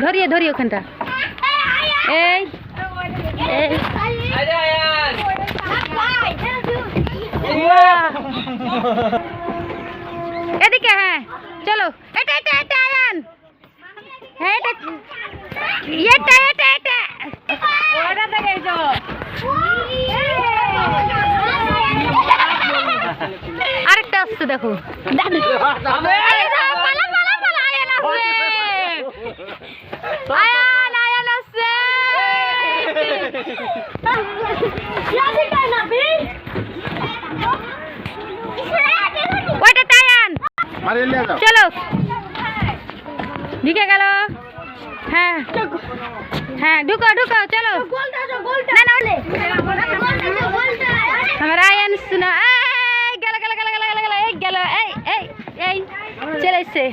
ধরিয়ে ধরিয়ে ওখানটা এই এই এদিকে হ্যাঁ চলো এটা এটা এটা আয়ান হ্যাঁ এটা এটা এটা এটা ওটা দেখে যাও আরেকটা আসছে দেখো পালা পালা পালা আয়ান আসবে আয়ান আয়ান আসছে ওইটা আয়ান চলো ঢুকে গেল হ্যাঁ হ্যাঁ ঢুকো ঢুকো চলো না না আমার আয়ান শোনা এই গেল গেল গেল গেল গেল এই গেল এই এই এই চলে এসছে